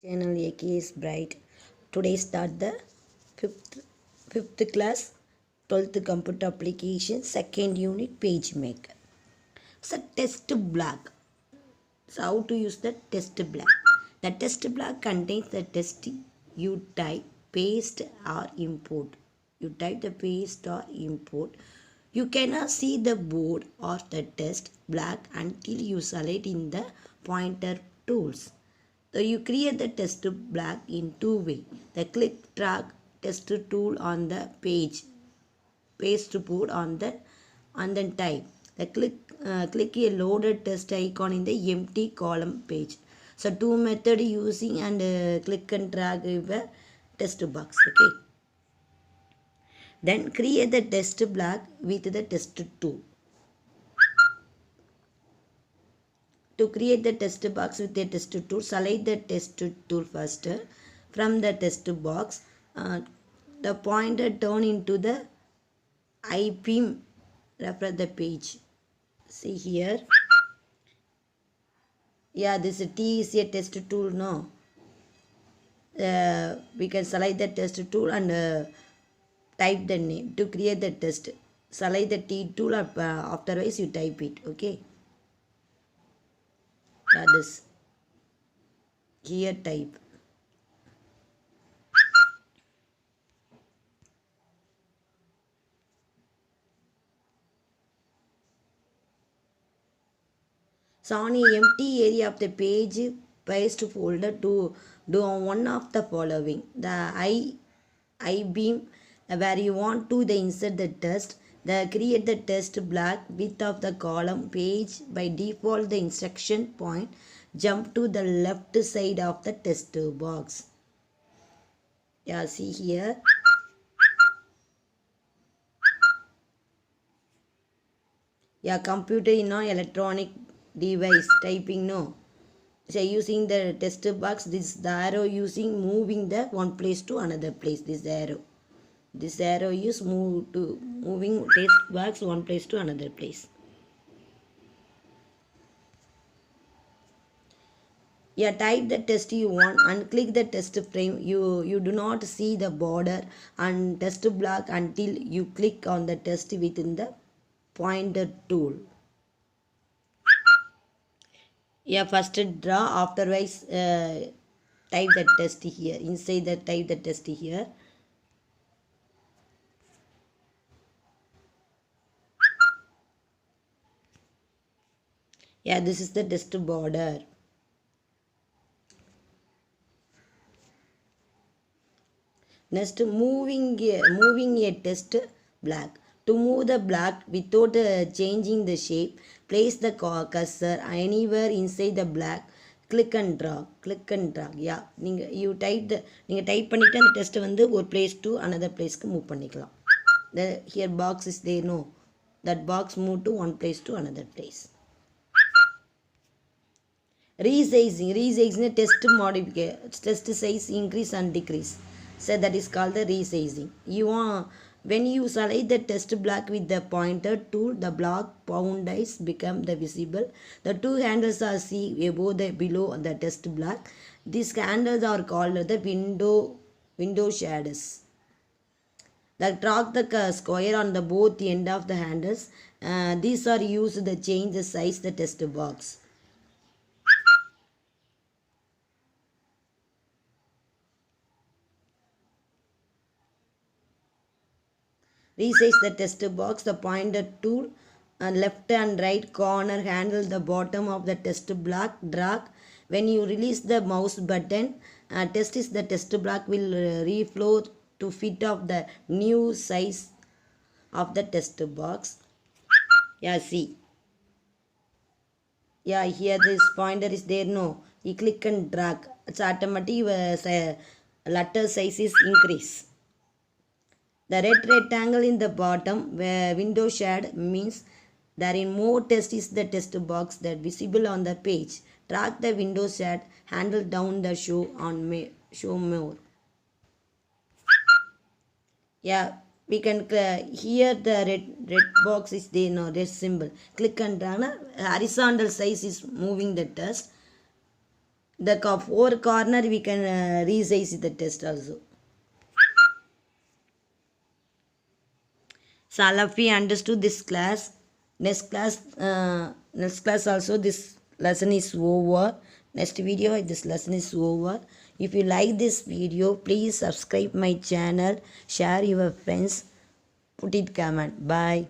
Channel AK is bright. Today start the fifth class 12th computer application second unit page maker. So test block. So how to use the test block? The test block contains the test you type, paste or import. You type the paste or import. You cannot see the board or the test block until you select in the pointer tools. So you create the test block in two ways. The click drag test tool on the page, paste board on the and then type. The click a loaded test icon in the empty column page. So two method using and click and drag the test box. Okay. Then create the test block with the test tool. To create the test box with the test tool, select the test tool first. From the test box, the pointer turn into the I-beam refer the page. See here. Yeah, this T is a test tool, no? We can select the test tool and type the name to create the test. Select the T tool, afterwards you type it, okay? Yeah, this. Here type. So on a empty area of the page, paste folder to do one of the following. The I-beam where you want to insert the test. Create the test block width of the column page. By default, the instruction point jump to the left side of the test box. Yeah, see here. Yeah, computer electronic device typing no. So using the test box, this the arrow using moving the one place to another place. This arrow is moving test box one place to another place. Yeah, type the test you want and click the test frame. You do not see the border and test block until you click on the test within the pointer tool. Yeah, first draw, afterwards type the test here. Inside the type the test here. Yeah, this is the test border. Next, moving a test block. To move the block without changing the shape, place the cursor anywhere inside the block. Click and drag. Click and drag. Yeah, you type நீங்கள் type பண்ணிவிட்டு அந்த டெஸ்ட்டை வந்து ஒரு place to another placeக்கு move பண்ணிக்கலாம். Here box is there, no? That box move to one place to another place. Resizing test modification, test size increase and decrease. So that is called the resizing. When you select the test block with the pointer tool, the block boundaries become the visible. The two handles are seen above the below the test block. These handles are called the window shaders. Drag the square on the both end of the handles. These are used to change the size the test box. Resize the test box. The pointer tool left and right corner handle the bottom of the test block. Drag. When you release the mouse button, test block will reflow to fit of the new size of the test box. Yeah, see. Yeah, here this pointer is there, no? You click and drag. It's automatic letter size is increase. The red rectangle in the bottom window shade means there in more test is the test box that visible on the page. Drag the window shade handle down the show more. Yeah, we can here the red box is there, no, red symbol. Click and drag. Horizontal size is moving the test. the four corner we can resize the test also. So all of we understood this class. Next class also this lesson is over. Next video this lesson is over. If you like this video, please subscribe my channel, share your friends, put it comment. Bye.